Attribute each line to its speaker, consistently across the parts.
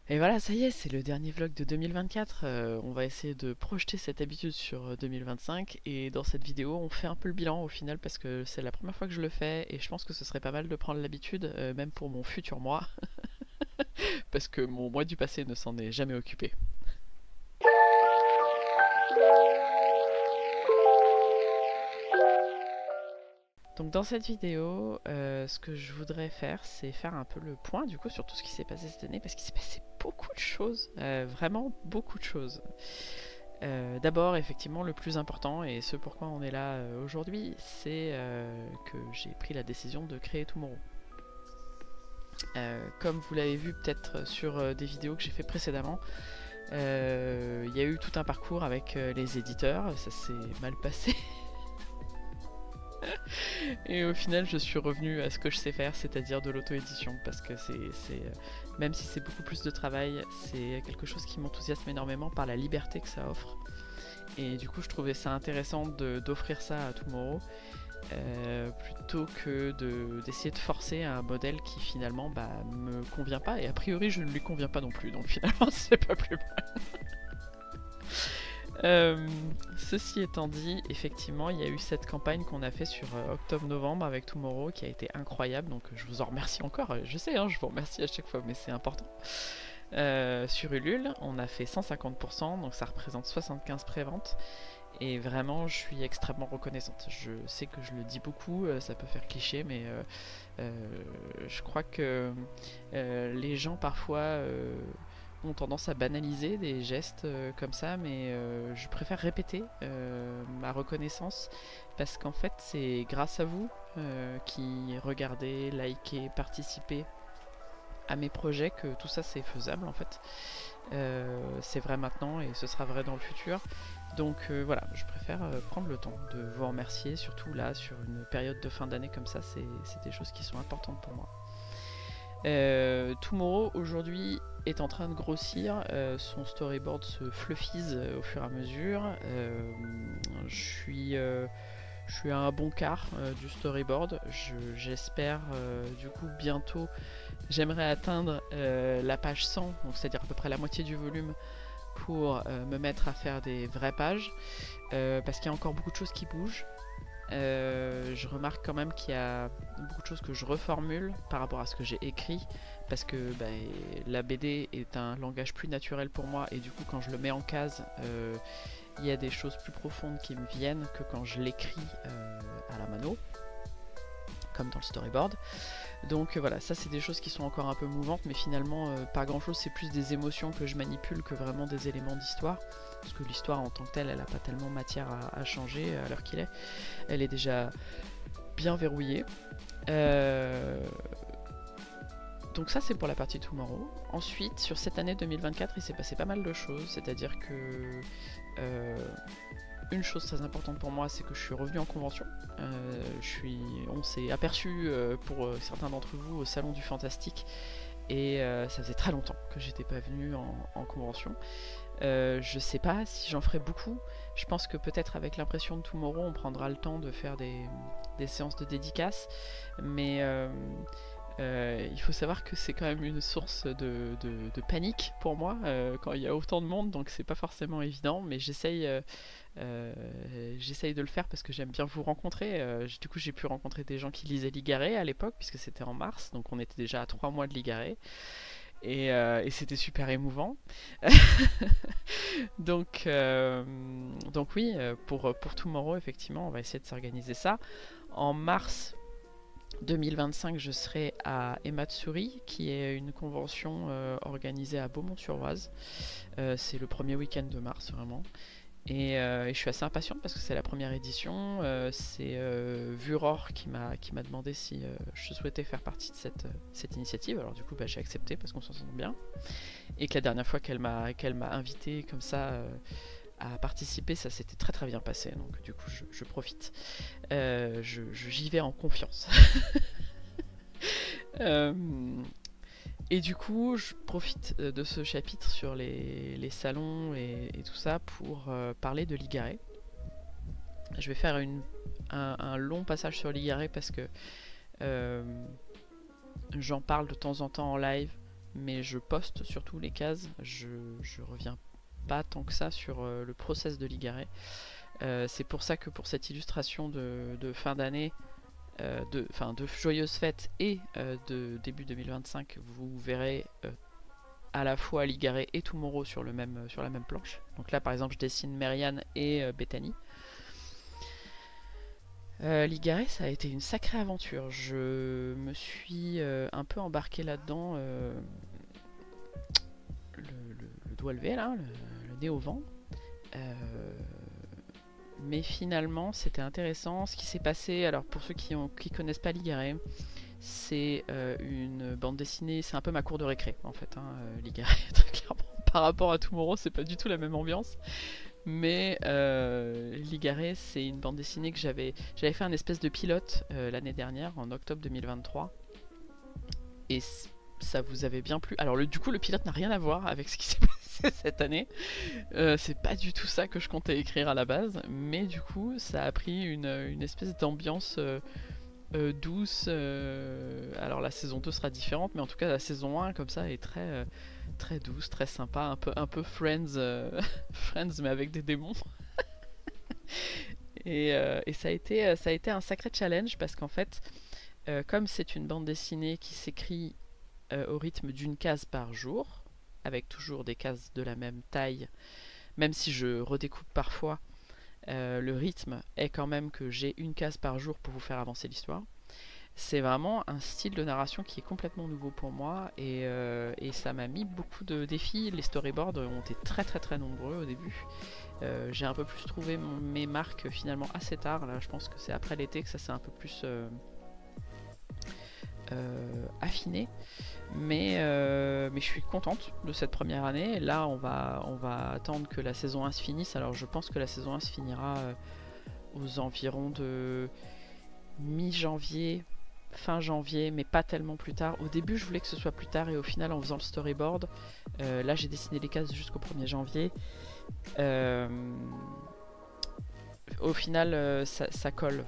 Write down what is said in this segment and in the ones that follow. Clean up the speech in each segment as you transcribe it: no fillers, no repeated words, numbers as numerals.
Speaker 1: Et voilà, ça y est, c'est le dernier vlog de 2024. On va essayer de projeter cette habitude sur 2025. Et dans cette vidéo, on fait un peu le bilan au final parce que c'est la première fois que je le fais. Et je pense que ce serait pas mal de prendre l'habitude, même pour mon futur moi, parce que mon moi du passé ne s'en est jamais occupé. Donc dans cette vidéo, ce que je voudrais faire, c'est faire un peu le point du coup sur tout ce qui s'est passé cette année, parce qu'il s'est passé beaucoup de choses, vraiment beaucoup de choses. D'abord, effectivement, le plus important, et ce pourquoi on est là aujourd'hui, c'est que j'ai pris la décision de créer Tomorrow. Comme vous l'avez vu peut-être sur des vidéos que j'ai fait précédemment, il y a eu tout un parcours avec les éditeurs, ça s'est mal passé. Et au final, je suis revenue à ce que je sais faire, c'est-à-dire de l'auto-édition, parce que même si c'est beaucoup plus de travail, c'est quelque chose qui m'enthousiasme énormément par la liberté que ça offre. Et du coup, je trouvais ça intéressant d'offrir ça à Tomorrow, plutôt que d'essayer de forcer un modèle qui finalement me convient pas, et a priori, je ne lui conviens pas non plus, donc finalement, c'est pas plus mal. Ceci étant dit, effectivement, il y a eu cette campagne qu'on a fait sur octobre-novembre avec Tomorrow qui a été incroyable, donc je vous en remercie encore. Je sais, hein, je vous remercie à chaque fois, mais c'est important. Sur Ulule, on a fait 150%, donc ça représente 75 préventes. Et vraiment, je suis extrêmement reconnaissante. Je sais que je le dis beaucoup, ça peut faire cliché, mais je crois que les gens parfois ont tendance à banaliser des gestes comme ça, mais je préfère répéter ma reconnaissance parce qu'en fait, c'est grâce à vous qui regardez, likez, participez à mes projets que tout ça c'est faisable en fait. C'est vrai maintenant et ce sera vrai dans le futur. Donc voilà, je préfère prendre le temps de vous remercier, surtout là sur une période de fin d'année comme ça, c'est des choses qui sont importantes pour moi. Tomorrow aujourd'hui est en train de grossir, son storyboard se fluffise au fur et à mesure. Je suis à un bon quart du storyboard. J'espère du coup bientôt, j'aimerais atteindre la page 100, c'est-à-dire à peu près la moitié du volume, pour me mettre à faire des vraies pages, parce qu'il y a encore beaucoup de choses qui bougent. Je remarque quand même qu'il y a beaucoup de choses que je reformule par rapport à ce que j'ai écrit, parce que la BD est un langage plus naturel pour moi, et du coup quand je le mets en case, il y a des choses plus profondes qui me viennent que quand je l'écris à la mano, comme dans le storyboard. Donc voilà, ça c'est des choses qui sont encore un peu mouvantes, mais finalement pas grand chose, c'est plus des émotions que je manipule que vraiment des éléments d'histoire, parce que l'histoire en tant que telle, elle n'a pas tellement matière à changer à l'heure qu'il est, elle est déjà bien verrouillée. Donc ça c'est pour la partie Tomorrow. Ensuite, sur cette année 2024, il s'est passé pas mal de choses, c'est-à-dire que une chose très importante pour moi, c'est que je suis revenue en convention. On s'est aperçu pour certains d'entre vous au Salon du Fantastique, et ça faisait très longtemps que j'étais pas venue en convention. Je sais pas si j'en ferai beaucoup. Je pense que peut-être avec l'impression de Tomorrow, on prendra le temps de faire des séances de dédicaces, mais il faut savoir que c'est quand même une source de panique pour moi quand il y a autant de monde, donc c'est pas forcément évident, mais j'essaye de le faire parce que j'aime bien vous rencontrer. Du coup, j'ai pu rencontrer des gens qui lisaient Ligaré à l'époque, puisque c'était en mars, donc on était déjà à 3 mois de Ligaré. Et c'était super émouvant. donc oui, pour Tomorrow, effectivement, on va essayer de s'organiser ça. En mars 2025, je serai à Ematsuri, qui est une convention organisée à Beaumont-sur-Oise. C'est le premier week-end de mars, vraiment. Et je suis assez impatiente parce que c'est la première édition. C'est Vuror qui m'a demandé si je souhaitais faire partie de cette initiative. Alors du coup, j'ai accepté parce qu'on s'en sent bien. Et que la dernière fois qu'elle m'a invité comme ça à participer, ça s'était très très bien passé. Donc du coup, je profite. J'y vais en confiance. Euh, et du coup, je profite de ce chapitre sur les salons et tout ça pour parler de Ligaré. Je vais faire un long passage sur Ligaré parce que j'en parle de temps en temps en live, mais je poste surtout les cases, je reviens pas tant que ça sur le process de Ligaret. C'est pour ça que pour cette illustration de fin d'année, de joyeuses fêtes et de début 2025, vous verrez à la fois Ligaret et Tomorrow sur la même planche. Donc là par exemple je dessine Merian et Bethany. Ligaret, ça a été une sacrée aventure. Je me suis un peu embarqué là-dedans, le doigt levé là, le nez au vent. Mais finalement, c'était intéressant. Ce qui s'est passé, alors pour ceux qui connaissent pas Ligaret, c'est une bande dessinée, c'est un peu ma cour de récré en fait, hein, Ligaret, très clairement. Par rapport à Tomorrow, c'est pas du tout la même ambiance. Mais Ligaret, c'est une bande dessinée que j'avais fait un espèce de pilote l'année dernière, en octobre 2023. Et ça vous avait bien plu. Alors du coup, le pilote n'a rien à voir avec ce qui s'est passé cette année. C'est pas du tout ça que je comptais écrire à la base. Mais du coup, ça a pris une espèce d'ambiance douce. Alors la saison 2 sera différente, mais en tout cas la saison 1 comme ça est très... très douce, très sympa, un peu Friends, Friends mais avec des démons. et ça a été un sacré challenge parce qu'en fait, comme c'est une bande dessinée qui s'écrit au rythme d'une case par jour, avec toujours des cases de la même taille, même si je redécoupe parfois, le rythme est quand même que j'ai une case par jour pour vous faire avancer l'histoire. C'est vraiment un style de narration qui est complètement nouveau pour moi et ça m'a mis beaucoup de défis. Les storyboards ont été très nombreux au début. J'ai un peu plus trouvé mes marques finalement assez tard. Là, je pense que c'est après l'été que ça s'est un peu plus affiné. Mais je suis contente de cette première année. Là, on va attendre que la saison 1 se finisse. Alors, je pense que la saison 1 se finira aux environs de mi-janvier, fin janvier, mais pas tellement plus tard. Au début, je voulais que ce soit plus tard et au final, en faisant le storyboard, là j'ai dessiné les cases jusqu'au 1er janvier. Au final, ça colle.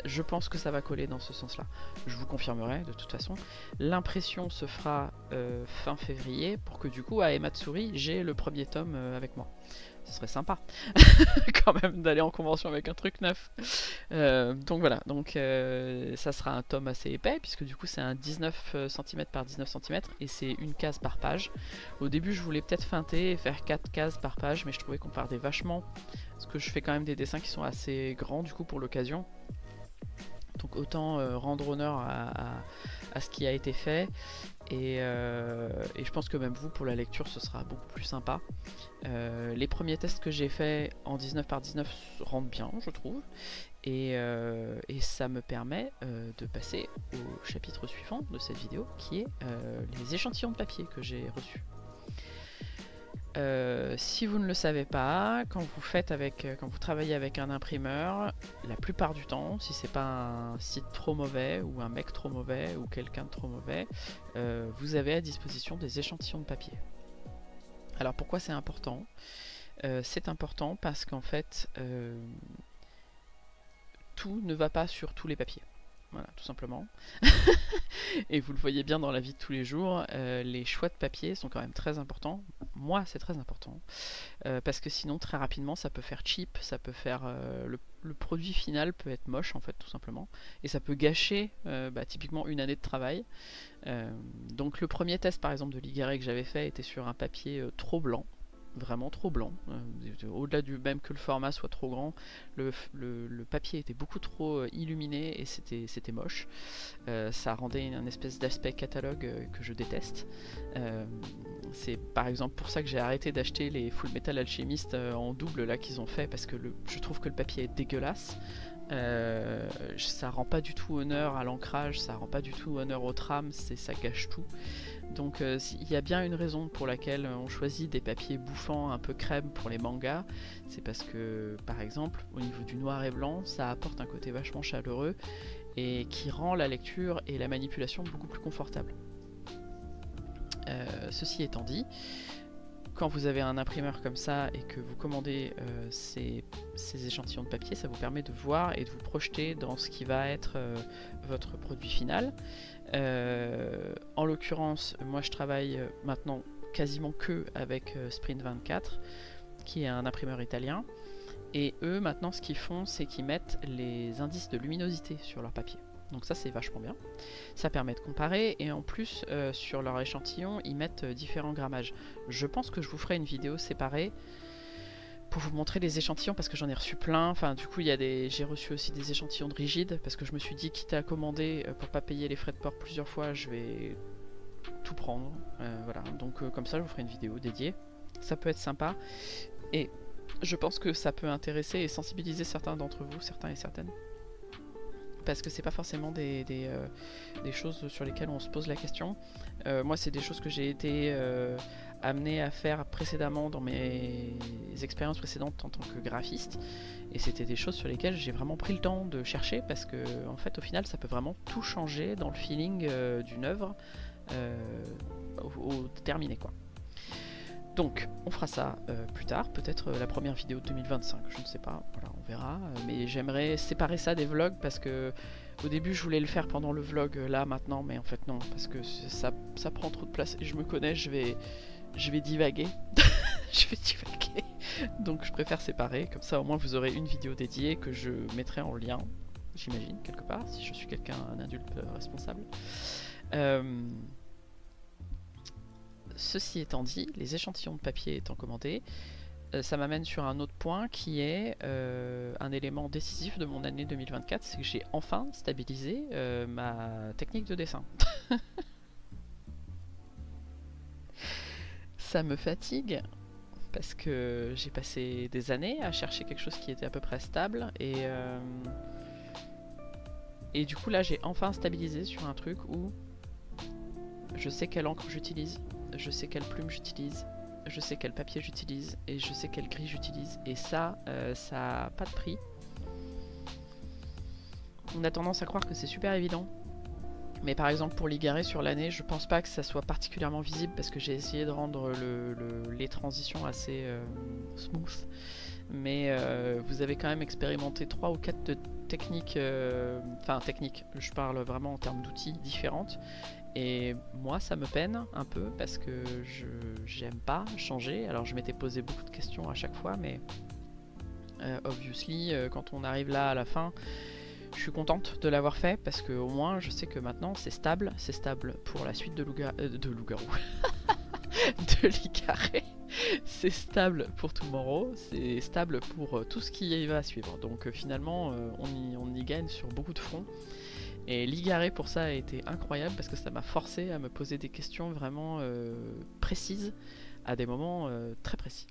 Speaker 1: Je pense que ça va coller dans ce sens-là. Je vous confirmerai de toute façon. L'impression se fera fin février pour que du coup, à Ematsuri, j'ai le premier tome avec moi. Ce serait sympa quand même d'aller en convention avec un truc neuf. Donc voilà, ça sera un tome assez épais puisque du coup c'est un 19 cm par 19 cm et c'est une case par page. Au début je voulais peut-être feinter et faire 4 cases par page, mais je trouvais qu'on perdait vachement parce que je fais quand même des dessins qui sont assez grands du coup pour l'occasion. Donc autant rendre honneur à ce qui a été fait. Et je pense que même vous, pour la lecture, ce sera beaucoup plus sympa. Les premiers tests que j'ai faits en 19 par 19 rendent bien, je trouve. Et ça me permet de passer au chapitre suivant de cette vidéo, qui est les échantillons de papier que j'ai reçus. Si vous ne le savez pas, quand vous travaillez avec un imprimeur, la plupart du temps, si c'est pas un site trop mauvais ou un mec trop mauvais ou quelqu'un de trop mauvais, vous avez à disposition des échantillons de papier. Alors pourquoi c'est important? C'est important parce qu'en fait, tout ne va pas sur tous les papiers. Voilà, tout simplement. Et vous le voyez bien dans la vie de tous les jours, les choix de papier sont quand même très importants. Moi, c'est très important. Parce que sinon, très rapidement, ça peut faire cheap, ça peut faire... le produit final peut être moche, en fait, tout simplement. Et ça peut gâcher, typiquement, une année de travail. Donc le premier test, par exemple, de Ligaret que j'avais fait était sur un papier trop blanc. Vraiment trop blanc, au-delà du même que le format soit trop grand, le papier était beaucoup trop illuminé et c'était moche. Ça rendait une espèce d'aspect catalogue que je déteste. C'est par exemple pour ça que j'ai arrêté d'acheter les Full Metal Alchemist en double là qu'ils ont fait, parce que je trouve que le papier est dégueulasse. Ça rend pas du tout honneur à l'ancrage, ça rend pas du tout honneur aux trames, ça gâche tout. Donc il y a bien une raison pour laquelle on choisit des papiers bouffants un peu crème pour les mangas. C'est parce que par exemple au niveau du noir et blanc, ça apporte un côté vachement chaleureux et qui rend la lecture et la manipulation beaucoup plus confortable. Ceci étant dit, quand vous avez un imprimeur comme ça et que vous commandez ces échantillons de papier, ça vous permet de voir et de vous projeter dans ce qui va être votre produit final. En l'occurrence, moi je travaille maintenant quasiment que avec Sprint 24, qui est un imprimeur italien. Et eux, maintenant, ce qu'ils font, c'est qu'ils mettent les indices de luminosité sur leur papier. Donc ça, c'est vachement bien. Ça permet de comparer. Et en plus, sur leur échantillon, ils mettent différents grammages. Je pense que je vous ferai une vidéo séparée pour vous montrer les échantillons, parce que j'en ai reçu plein. Enfin, du coup, j'ai reçu aussi des échantillons de rigide, parce que je me suis dit, quitte à commander pour pas payer les frais de port plusieurs fois, je vais tout prendre. Voilà. Donc comme ça, je vous ferai une vidéo dédiée. Ça peut être sympa. Et je pense que ça peut intéresser et sensibiliser certains d'entre vous, certains et certaines. Parce que c'est pas forcément des choses sur lesquelles on se pose la question. Moi, c'est des choses que j'ai été amené à faire précédemment dans mes expériences précédentes en tant que graphiste. Et c'était des choses sur lesquelles j'ai vraiment pris le temps de chercher, parce que en fait, au final, ça peut vraiment tout changer dans le feeling d'une œuvre au terminé, quoi. Donc, on fera ça plus tard, peut-être la première vidéo de 2025, je ne sais pas, voilà, on verra. Mais j'aimerais séparer ça des vlogs, parce que au début je voulais le faire pendant le vlog, là, maintenant, mais en fait non, parce que ça prend trop de place, et je me connais, je vais divaguer. Je vais divaguer. Donc je préfère séparer, comme ça au moins vous aurez une vidéo dédiée que je mettrai en lien, j'imagine, quelque part, si je suis un adulte responsable. Ceci étant dit, les échantillons de papier étant commandés, ça m'amène sur un autre point qui est un élément décisif de mon année 2024, c'est que j'ai enfin stabilisé ma technique de dessin. Ça me fatigue, parce que j'ai passé des années à chercher quelque chose qui était à peu près stable, et du coup là j'ai enfin stabilisé sur un truc où je sais quelle encre j'utilise, je sais quelle plume j'utilise, je sais quel papier j'utilise, et je sais quel gris j'utilise, et ça n'a pas de prix. On a tendance à croire que c'est super évident, mais par exemple pour l'igaré sur l'année, je pense pas que ça soit particulièrement visible, parce que j'ai essayé de rendre les transitions assez smooth, mais vous avez quand même expérimenté 3 ou 4 techniques, techniques, je parle vraiment en termes d'outils différentes. Et moi ça me peine un peu, parce que j'aime pas changer. Alors je m'étais posé beaucoup de questions à chaque fois, mais obviously quand on arrive là à la fin, je suis contente de l'avoir fait, parce que au moins je sais que maintenant c'est stable pour la suite de Loup-garou. De l'igaré. C'est stable pour Tomorrow, c'est stable pour tout ce qui va suivre. Donc finalement on y gagne sur beaucoup de fronts. Et l'igaré pour ça a été incroyable, parce que ça m'a forcé à me poser des questions vraiment précises à des moments très précis.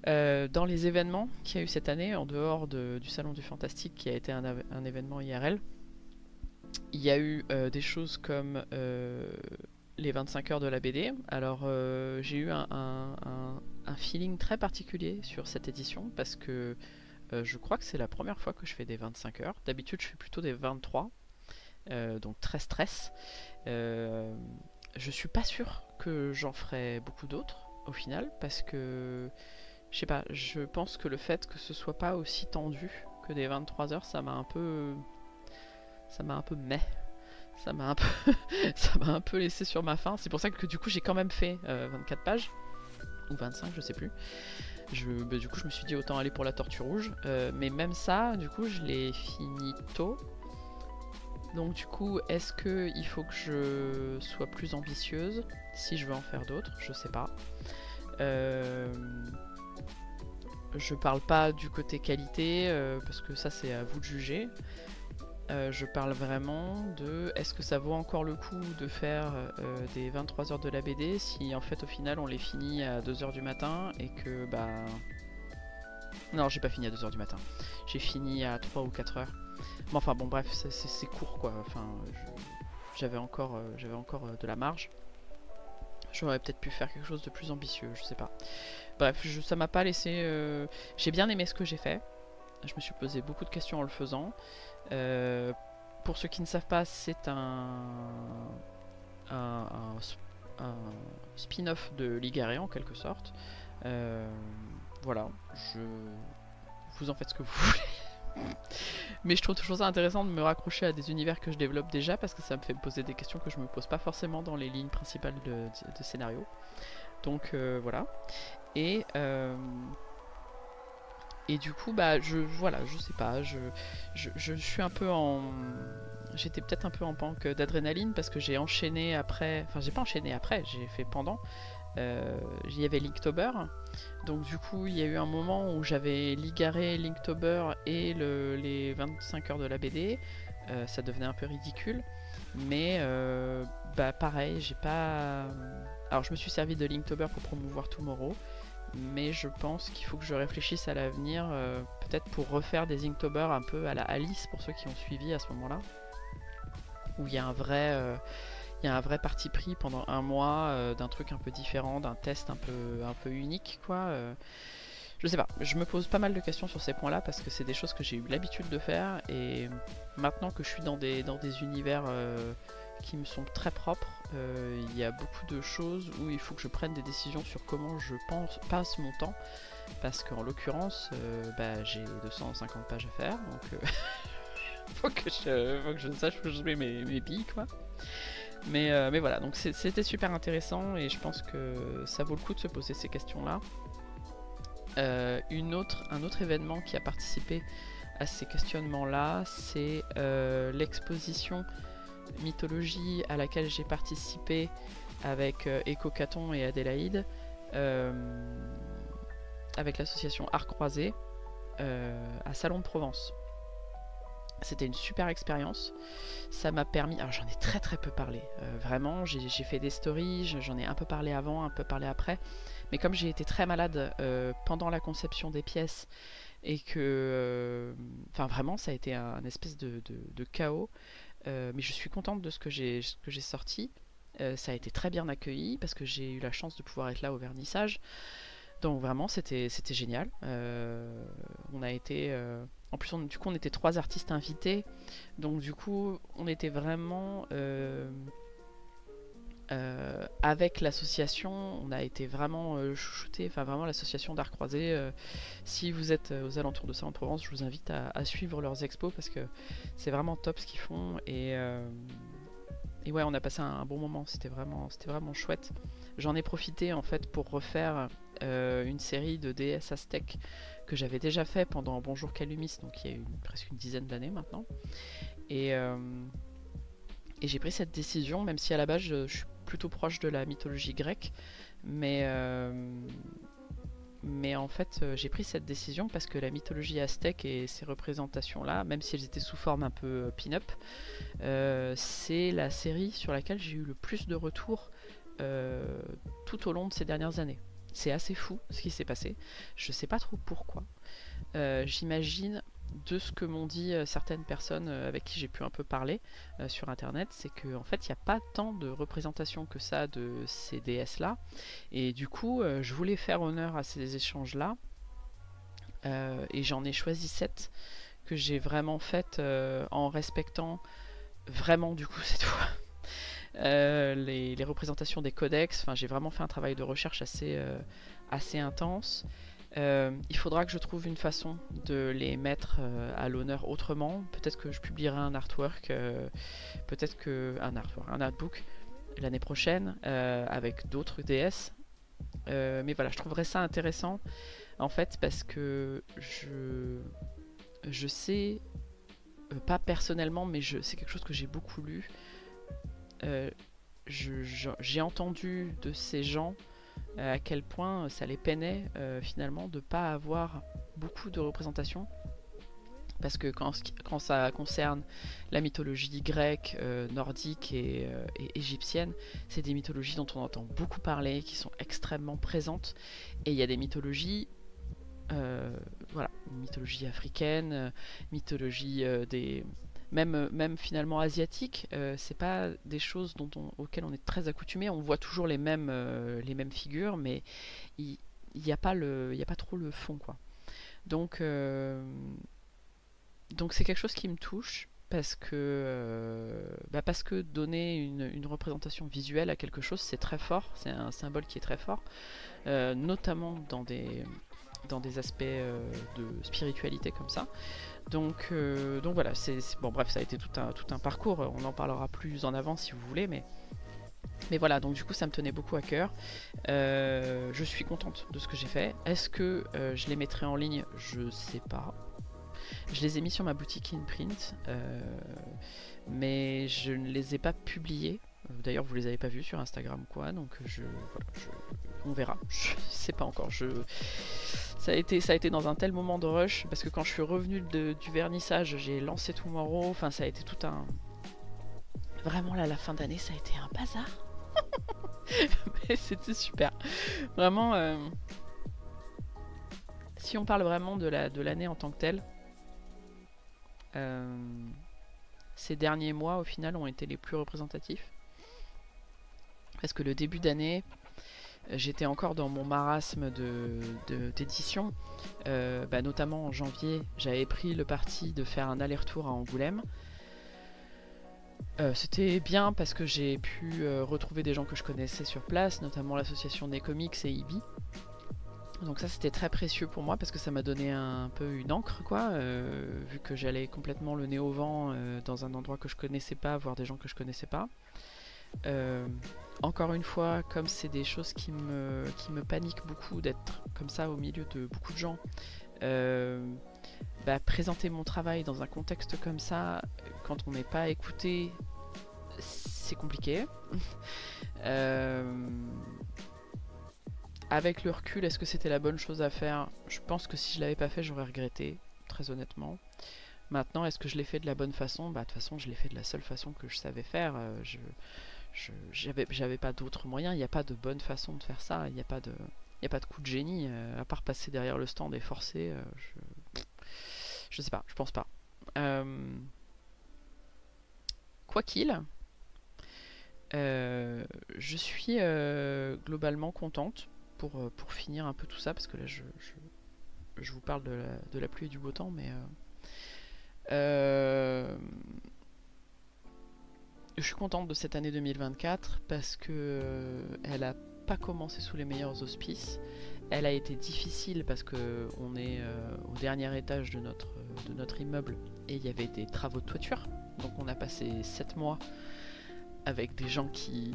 Speaker 1: Dans les événements qu'il y a eu cette année, en dehors du Salon du Fantastique qui a été un événement IRL, il y a eu des choses comme les 25 heures de la BD. Alors j'ai eu un feeling très particulier sur cette édition, parce que je crois que c'est la première fois que je fais des 25 heures. D'habitude je fais plutôt des 23, donc très stress. Je suis pas sûre que j'en ferai beaucoup d'autres au final, parce que je sais pas, je pense que le fait que ce soit pas aussi tendu que des 23 heures, ça m'a un peu ça m'a un peu laissé sur ma faim. C'est pour ça que du coup j'ai quand même fait 24 pages ou 25, je sais plus. Du coup je me suis dit autant aller pour la Tortue Rouge, mais même ça du coup je l'ai fini tôt. Donc du coup est-ce que il faut que je sois plus ambitieuse si je veux en faire d'autres? Je sais pas. Je parle pas du côté qualité, parce que ça c'est à vous de juger. Je parle vraiment de est-ce que ça vaut encore le coup de faire des 23 heures de la BD si en fait au final on les finit à 2h du matin et que bah... Non, j'ai pas fini à 2h du matin, j'ai fini à 3 ou 4 heures. Mais enfin bon bref, c'est court quoi, enfin j'avais encore de la marge. J'aurais peut-être pu faire quelque chose de plus ambitieux, je sais pas. Bref, ça m'a pas laissé... J'ai bien aimé ce que j'ai fait. Je me suis posé beaucoup de questions en le faisant. Pour ceux qui ne savent pas, c'est un un spin-off de Ligaré en quelque sorte. Euh, voilà, vous en faites ce que vous voulez. Mais je trouve toujours ça intéressant de me raccrocher à des univers que je développe déjà parce que ça me fait me poser des questions que je me pose pas forcément dans les lignes principales de scénario. Donc voilà. Et, euh, et du coup, bah, voilà, je sais pas, je suis un peu en... J'étais peut-être un peu en panque d'adrénaline parce que j'ai enchaîné après... Enfin, j'ai pas enchaîné après, j'ai fait pendant. Il y avait Linktober. Donc du coup, il y a eu un moment où j'avais Ligaré, Linktober et les 25 heures de la BD. Ça devenait un peu ridicule. Mais bah pareil, j'ai pas... Alors je me suis servi de Linktober pour promouvoir Tomorrow. Mais je pense qu'il faut que je réfléchisse à l'avenir, peut-être pour refaire des Inktober un peu à la Alice, pour ceux qui ont suivi à ce moment-là. Où il y a un vrai parti pris pendant un mois d'un truc un peu différent, d'un test un peu unique, quoi. Je sais pas, je me pose pas mal de questions sur ces points-là parce que c'est des choses que j'ai eu l'habitude de faire et maintenant que je suis dans des univers qui me sont très propres, il y a beaucoup de choses où il faut que je prenne des décisions sur comment je passe mon temps parce qu'en l'occurrence, bah, j'ai 250 pages à faire donc faut que je sache où je mets mes billes, quoi. Mais voilà, donc c'était super intéressant et je pense que ça vaut le coup de se poser ces questions-là. Un autre événement qui a participé à ces questionnements-là, c'est l'exposition mythologie à laquelle j'ai participé avec Écho Caton et Adélaïde, avec l'association Art Croisé, à Salon de Provence. C'était une super expérience. Ça m'a permis... Alors j'en ai très très peu parlé. Vraiment, j'ai fait des stories, j'en ai un peu parlé avant, un peu parlé après. Mais comme j'ai été très malade pendant la conception des pièces et que... Enfin vraiment, ça a été un espèce de chaos. Mais je suis contente de ce que j'ai sorti. Ça a été très bien accueilli parce que j'ai eu la chance de pouvoir être là au vernissage. Donc vraiment, c'était génial. On a été... En plus, du coup, on était 3 artistes invités. Donc du coup, on était vraiment... avec l'association, on a été vraiment chouchoutés. Enfin, vraiment, l'association d'art croisé. Si vous êtes aux alentours de Salon de Provence, je vous invite à suivre leurs expos parce que c'est vraiment top ce qu'ils font. Et ouais, on a passé un bon moment. C'était vraiment chouette. J'en ai profité en fait pour refaire une série de DS Aztèques que j'avais déjà fait pendant Bonjour Calumis, donc il y a eu presque une dizaine d'années maintenant. Et j'ai pris cette décision, même si à la base je suis plutôt proche de la mythologie grecque, mais en fait j'ai pris cette décision parce que la mythologie aztèque et ces représentations-là, même si elles étaient sous forme un peu pin-up, c'est la série sur laquelle j'ai eu le plus de retours tout au long de ces dernières années. C'est assez fou ce qui s'est passé. Je sais pas trop pourquoi. J'imagine de ce que m'ont dit certaines personnes avec qui j'ai pu un peu parler sur internet, c'est qu'en fait il n'y a pas tant de représentations que ça de ces déesses là. Et du coup, je voulais faire honneur à ces échanges là. Et j'en ai choisi 7 que j'ai vraiment faites en respectant vraiment du coup cette fois les représentations des codex. Enfin, j'ai vraiment fait un travail de recherche assez intense. Il faudra que je trouve une façon de les mettre à l'honneur autrement. Peut-être que je publierai un artwork, peut-être que un artbook l'année prochaine avec d'autres DS. Mais voilà, je trouverais ça intéressant en fait parce que je sais, pas personnellement, mais c'est quelque chose que j'ai beaucoup lu. J'ai entendu de ces gens à quel point ça les peinait finalement de ne pas avoir beaucoup de représentations. Parce que quand ça concerne la mythologie grecque, nordique et égyptienne, c'est des mythologies dont on entend beaucoup parler, qui sont extrêmement présentes. Et il y a des mythologies, voilà, mythologie africaine, mythologie même finalement asiatique, c'est pas des choses auxquelles on est très accoutumé. On voit toujours les mêmes figures, mais il n'y a pas trop le fond, quoi. Donc c'est quelque chose qui me touche parce que donner une représentation visuelle à quelque chose, c'est très fort, c'est un symbole qui est très fort, notamment dans des aspects de spiritualité comme ça. Donc voilà, bon, bref, ça a été tout un parcours, on en parlera plus en avant si vous voulez, mais voilà, donc du coup ça me tenait beaucoup à cœur. Je suis contente de ce que j'ai fait. Est-ce que je les mettrai en ligne? Je sais pas. Je les ai mis sur ma boutique InPrint, mais je ne les ai pas publiés. D'ailleurs, vous les avez pas vus sur Instagram ou quoi, donc voilà, on verra. Je sais pas encore. Ça a été dans un tel moment de rush, parce que quand je suis revenue du vernissage, j'ai lancé Tomorrow. Enfin, ça a été tout un... Vraiment, là, la fin d'année, ça a été un bazar. Mais c'était super. Vraiment, si on parle vraiment de l'année en tant que telle, ces derniers mois, au final, ont été les plus représentatifs. Parce que le début d'année, j'étais encore dans mon marasme d'édition. Notamment en janvier, j'avais pris le parti de faire un aller-retour à Angoulême. C'était bien parce que j'ai pu retrouver des gens que je connaissais sur place, notamment l'association des comics et IBI. Donc ça c'était très précieux pour moi parce que ça m'a donné un peu une encre quoi, vu que j'allais complètement le nez au vent dans un endroit que je connaissais pas, voir des gens que je connaissais pas. Encore une fois, comme c'est des choses qui me paniquent beaucoup d'être comme ça au milieu de beaucoup de gens, présenter mon travail dans un contexte comme ça, quand on n'est pas écouté, c'est compliqué. Avec le recul, est-ce que c'était la bonne chose à faire? Je pense que si je l'avais pas fait, j'aurais regretté, très honnêtement. Maintenant, est-ce que je l'ai fait de la bonne façon? De toute façon, je l'ai fait de la seule façon que je savais faire. J'avais pas d'autres moyens. Il n'y a pas de bonne façon de faire ça. Il n'y a pas de coup de génie, à part passer derrière le stand et forcer. Je sais pas, je pense pas. Quoi qu'il, je suis globalement contente pour finir un peu tout ça, parce que là je vous parle de la pluie et du beau temps, mais je suis contente de cette année 2024 parce que elle a pas commencé sous les meilleurs auspices. Elle a été difficile parce que on est au dernier étage de notre immeuble et il y avait des travaux de toiture. Donc on a passé 7 mois avec des gens qui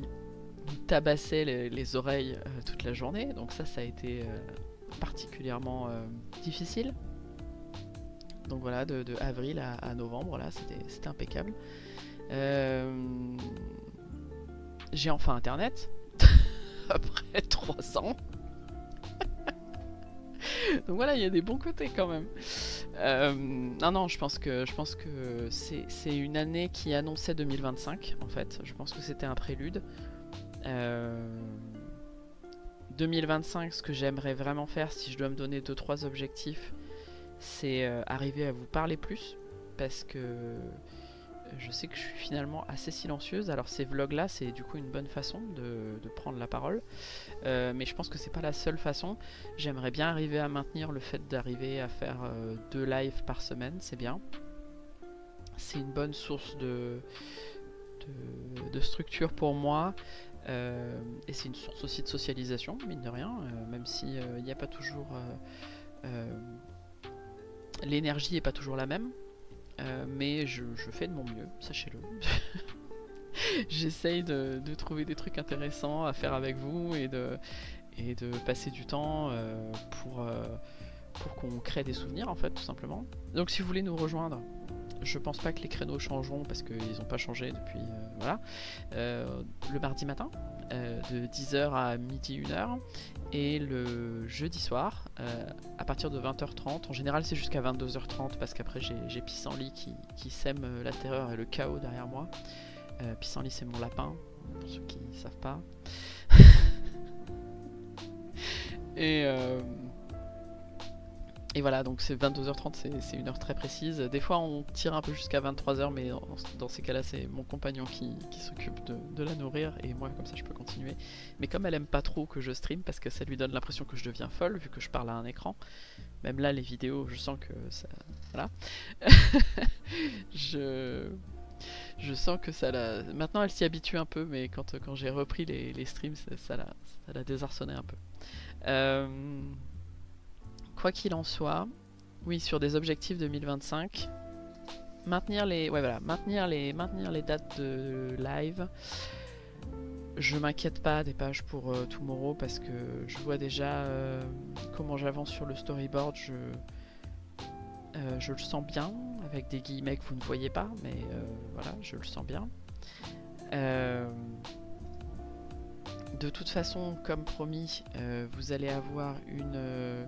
Speaker 1: nous tabassaient les oreilles toute la journée. Donc ça a été particulièrement difficile. Donc voilà, de avril à novembre, là, c'était impeccable. J'ai enfin internet après 3 ans. Donc voilà, il y a des bons côtés quand même. Non, je pense que c'est une année qui annonçait 2025 en fait. Je pense que c'était un prélude. 2025, ce que j'aimerais vraiment faire, si je dois me donner 2-3 objectifs, c'est arriver à vous parler plus, parce que je sais que je suis finalement assez silencieuse. Alors ces vlogs là, c'est du coup une bonne façon de prendre la parole, mais je pense que c'est pas la seule façon. J'aimerais bien arriver à maintenir le fait d'arriver à faire 2 lives par semaine, c'est bien. C'est une bonne source de structure pour moi, et c'est une source aussi de socialisation, mine de rien, même si il n'y a pas toujours l'énergie est pas toujours la même, mais je fais de mon mieux, sachez-le. J'essaye de trouver des trucs intéressants à faire avec vous et de passer du temps pour qu'on crée des souvenirs en fait, tout simplement. Donc si vous voulez nous rejoindre, je pense pas que les créneaux changeront parce qu'ils n'ont pas changé depuis voilà. Le mardi matin de 10h à midi 1h et le jeudi soir à partir de 20h30. En général c'est jusqu'à 22h30 parce qu'après j'ai Pissenlit qui sème la terreur et le chaos derrière moi. Pissenlit c'est mon lapin pour ceux qui ne savent pas. Et Et voilà, donc c'est 22h30, c'est une heure très précise. Des fois on tire un peu jusqu'à 23h, mais dans ces cas-là c'est mon compagnon qui s'occupe de la nourrir, et moi comme ça je peux continuer. Mais comme elle aime pas trop que je stream, parce que ça lui donne l'impression que je deviens folle, vu que je parle à un écran, même là les vidéos je sens que ça... Voilà. je sens que ça la... Maintenant elle s'y habitue un peu, mais quand j'ai repris les streams, ça l'a désarçonné un peu. Quoi qu'il en soit, oui, sur des objectifs 2025, maintenir les dates de live. Je m'inquiète pas des pages pour Tomorrow, parce que je vois déjà comment j'avance sur le storyboard. Je le sens bien, avec des guillemets que vous ne voyez pas, mais voilà, je le sens bien. De toute façon, comme promis, vous allez avoir une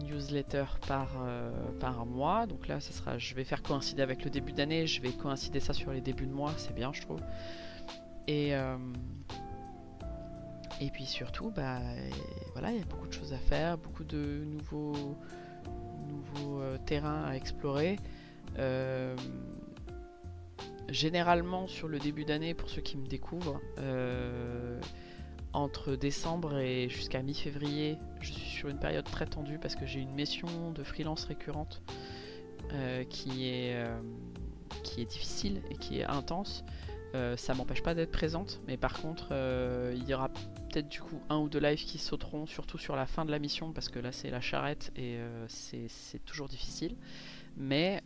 Speaker 1: newsletter par mois. Donc là, ça sera, je vais faire coïncider avec le début d'année, je vais coïncider ça sur les débuts de mois, c'est bien, je trouve. Et puis surtout, voilà, il y a beaucoup de choses à faire, beaucoup de nouveaux terrains à explorer. Généralement, sur le début d'année, pour ceux qui me découvrent, entre décembre et jusqu'à mi-février, je suis sur une période très tendue parce que j'ai une mission de freelance récurrente qui est difficile et qui est intense. Ça m'empêche pas d'être présente, mais par contre il y aura peut-être du coup 1 ou 2 lives qui sauteront, surtout sur la fin de la mission, parce que là c'est la charrette et c'est toujours difficile. Mais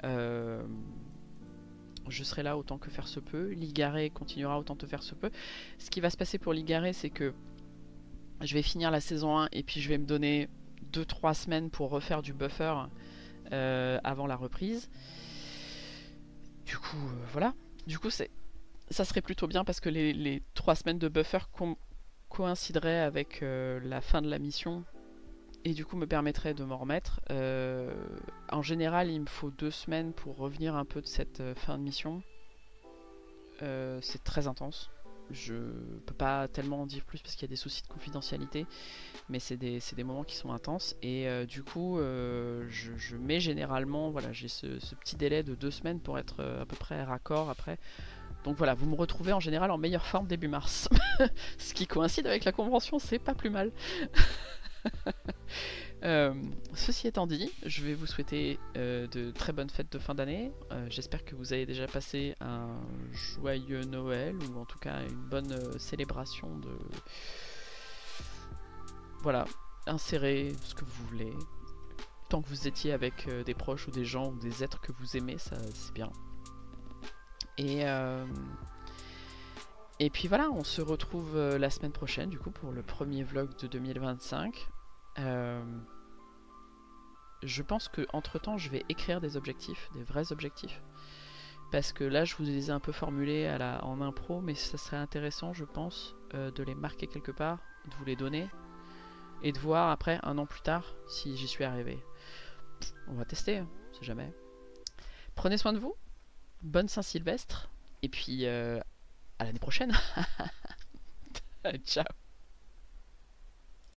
Speaker 1: je serai là autant que faire se peut. Ligaré continuera autant que faire se peut. Ce qui va se passer pour Ligaré, c'est que je vais finir la saison 1 et puis je vais me donner 2-3 semaines pour refaire du buffer avant la reprise. Du coup, voilà. Du coup, ça serait plutôt bien, parce que les 3 semaines de buffer coïncideraient avec la fin de la mission, et du coup me permettrait de m'en remettre. En général, il me faut 2 semaines pour revenir un peu de cette fin de mission. C'est très intense. Je peux pas tellement en dire plus parce qu'il y a des soucis de confidentialité, mais c'est des moments qui sont intenses. Et du coup, je mets généralement, voilà, j'ai ce petit délai de 2 semaines pour être à peu près raccord après. Donc voilà, vous me retrouvez en général en meilleure forme début mars. Ce qui coïncide avec la convention, c'est pas plus mal. Ceci étant dit, je vais vous souhaiter de très bonnes fêtes de fin d'année. J'espère que vous avez déjà passé un joyeux Noël, ou en tout cas une bonne célébration de... Voilà, insérez ce que vous voulez. Tant que vous étiez avec des proches ou des gens ou des êtres que vous aimez, ça c'est bien. Et puis voilà, on se retrouve la semaine prochaine du coup pour le premier vlog de 2025. Je pense que entre temps je vais écrire des objectifs, des vrais objectifs, parce que là je vous les ai un peu formulés en impro, mais ça serait intéressant, je pense, de les marquer quelque part, de vous les donner et de voir après 1 an plus tard si j'y suis arrivé. On va tester, hein, on sait jamais. Prenez soin de vous, bonne Saint-Sylvestre, et puis à l'année prochaine. Ciao.